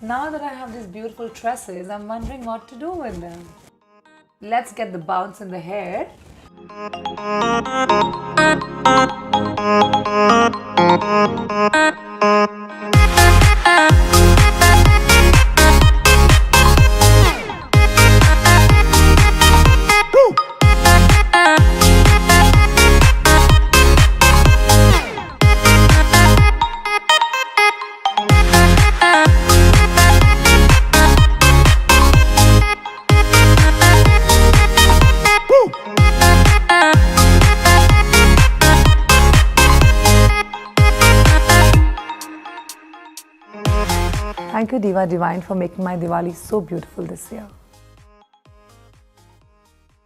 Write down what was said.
Now that I have these beautiful tresses, I'm wondering what to do with them. Let's get the bounce in the hair. Thank you Diva Divine for making my Diwali so beautiful this year.